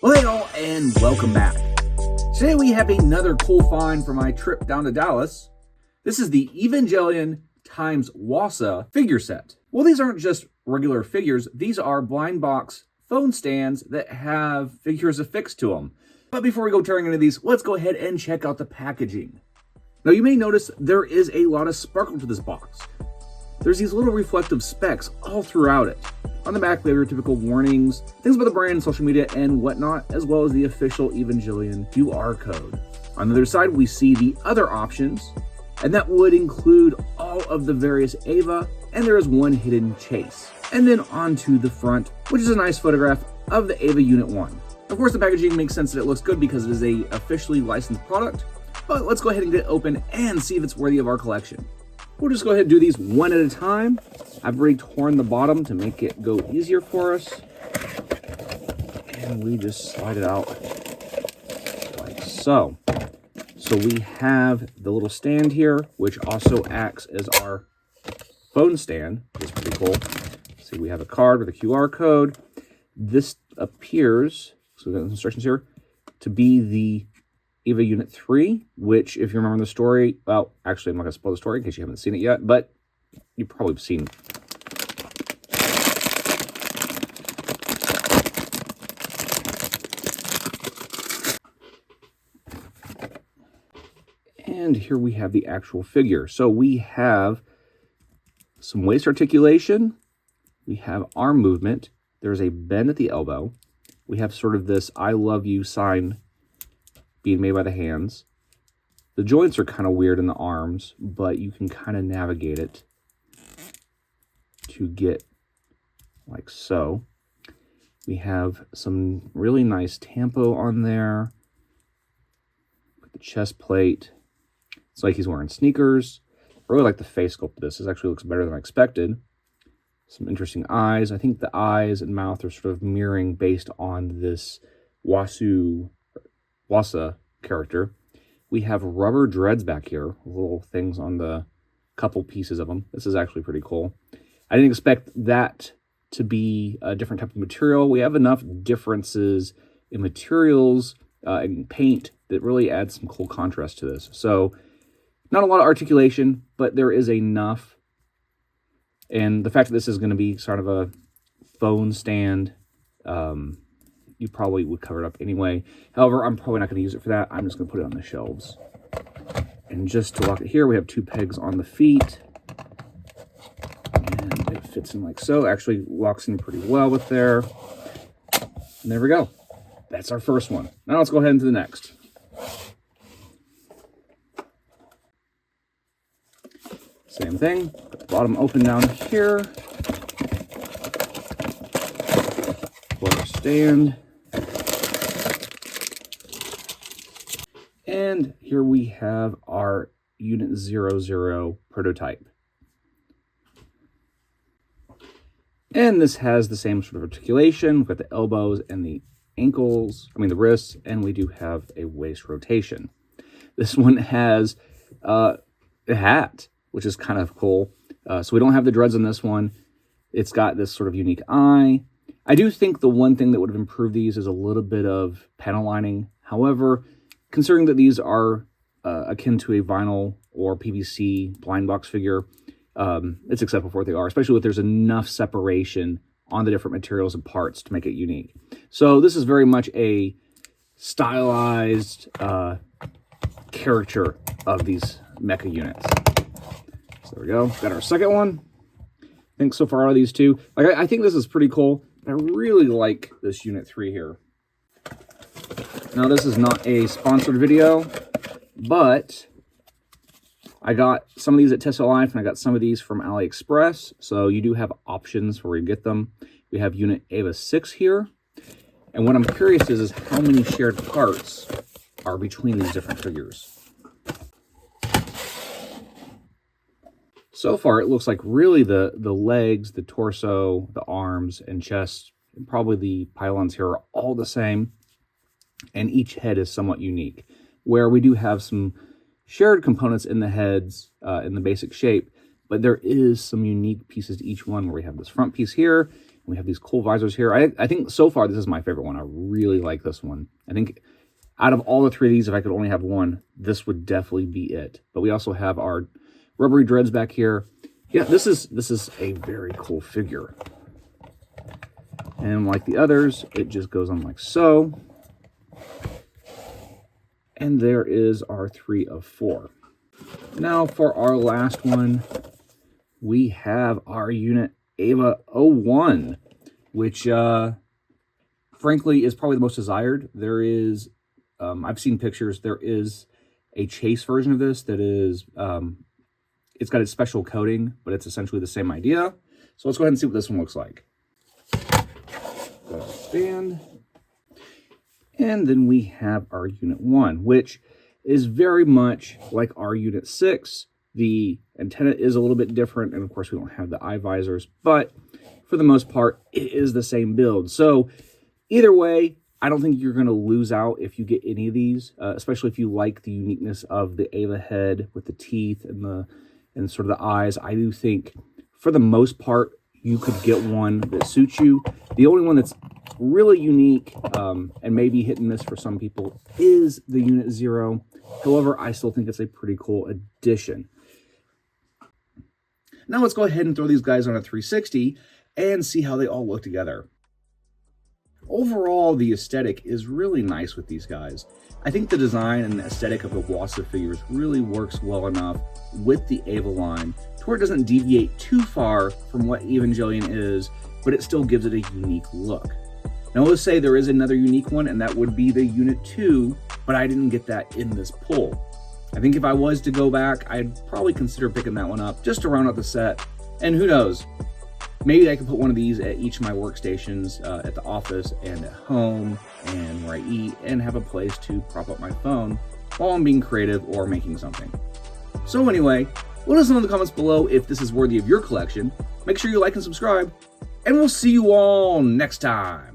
Well, hey all, and welcome back. Today we have another cool find for my trip down to Dallas. This is the Evangelion times Wasa figure set. Well, these aren't just regular figures. These are blind box phone stands that have figures affixed to them. But before we go tearing into these, let's go ahead and check out the packaging. Now, you may notice there is a lot of sparkle to this box. There's these little reflective specks all throughout it. On the back, we have your typical warnings, things about the brand, social media, and whatnot, as well as the official Evangelion QR code. On the other side, we see the other options, and that would include all of the various Eva, and there is one hidden chase. And then onto the front, which is a nice photograph of the Eva Unit 1. Of course, the packaging makes sense that it looks good because it is a officially licensed product, but let's go ahead and get it open and see if it's worthy of our collection. We'll just go ahead and do these one at a time. I've already torn the bottom to make it go easier for us. And we just slide it out like so. So we have the little stand here, which also acts as our phone stand, which is pretty cool. See, we have a card with a QR code. This appears, so we've got instructions here, to be the Eva Unit 3, which, if you remember the story, well, actually, I'm not going to spoil the story in case you haven't seen it yet, but you've probably seen. And here we have the actual figure. So we have some waist articulation. We have arm movement. There's a bend at the elbow. We have sort of this I love you sign being made by the hands. The joints are kind of weird in the arms, but you can kind of navigate it to get like so. We have some really nice tempo on there. The chest plate. It's like he's wearing sneakers. I really like the face sculpt of this. This actually looks better than I expected. Some interesting eyes. I think the eyes and mouth are sort of mirroring based on this Wasa character. We have rubber dreads back here, little things on the couple pieces of them. This is actually pretty cool. I didn't expect that to be a different type of material. We have enough differences in materials and paint that really adds some cool contrast to this. So not a lot of articulation, but there is enough. And the fact that this is going to be sort of a phone stand, you probably would cover it up anyway. However, I'm probably not going to use it for that. I'm just going to put it on the shelves. And just to lock it here, we have 2 pegs on the feet. And it fits in like so. Actually locks in pretty well with there. And there we go. That's our first one. Now let's go ahead into the next. Same thing. Put the bottom open down here. For our stand. And here we have our Unit 00 prototype. And this has the same sort of articulation. We've got the elbows and the ankles, the wrists, and we do have a waist rotation. This one has a hat, which is kind of cool. So we don't have the dreads on this one. It's got this sort of unique eye. I do think the one thing that would have improved these is a little bit of panel lining. However, considering that these are akin to a vinyl or PVC blind box figure, it's acceptable for what they are, especially if there's enough separation on the different materials and parts to make it unique. So this is very much a stylized caricature of these mecha units. So there we go. Got our second one. I think so far out of these two, I think this is pretty cool. I really like this Unit 3 here. Now, this is not a sponsored video, but I got some of these at Tesla Life, and I got some of these from AliExpress. So you do have options for where you get them. We have Unit Eva 6 here. And what I'm curious is how many shared parts are between these different figures. So far, it looks like really the legs, the torso, the arms, and chest, and probably the pylons here are all the same. And each head is somewhat unique, where we do have some shared components in the heads in the basic shape, but there is some unique pieces to each one, where we have this front piece here, We have these cool visors here. I think so far this is my favorite one. I really like this one. I think out of all the three of these, if I could only have one, this would definitely be it. But we also have our rubbery dreads back here. Yeah, this is a very cool figure. And like the others, it just goes on like so. And there is our 3 of 4. Now for our last one, we have our unit Ava 01, which frankly is probably the most desired. There is, I've seen pictures, there is a chase version of this that is, it's got a special coating, but it's essentially the same idea. So let's go ahead and see what this one looks like. Got our stand. And then we have our Unit 1, which is very much like our Unit 6. The antenna is a little bit different, and of course we don't have the eye visors, but for the most part, it is the same build. So either way, I don't think you're going to lose out if you get any of these, especially if you like the uniqueness of the Ava head with the teeth and sort of the eyes. I do think for the most part, you could get one that suits you. The only one that's really unique and maybe hit and miss for some people is the Unit 0. However, I still think it's a pretty cool addition. Now let's go ahead and throw these guys on a 360 and see how they all look together. Overall, the aesthetic is really nice with these guys. I think the design and the aesthetic of the Wasa figures really works well enough with the Ava line to where it doesn't deviate too far from what Evangelion is, but it still gives it a unique look. Now let's say there is another unique one, and that would be the Unit 2, but I didn't get that in this pull. I think if I was to go back, I'd probably consider picking that one up just to round out the set. And who knows, maybe I could put one of these at each of my workstations at the office and at home and where I eat, and have a place to prop up my phone while I'm being creative or making something. So anyway, let us know in the comments below if this is worthy of your collection. Make sure you like and subscribe, and we'll see you all next time.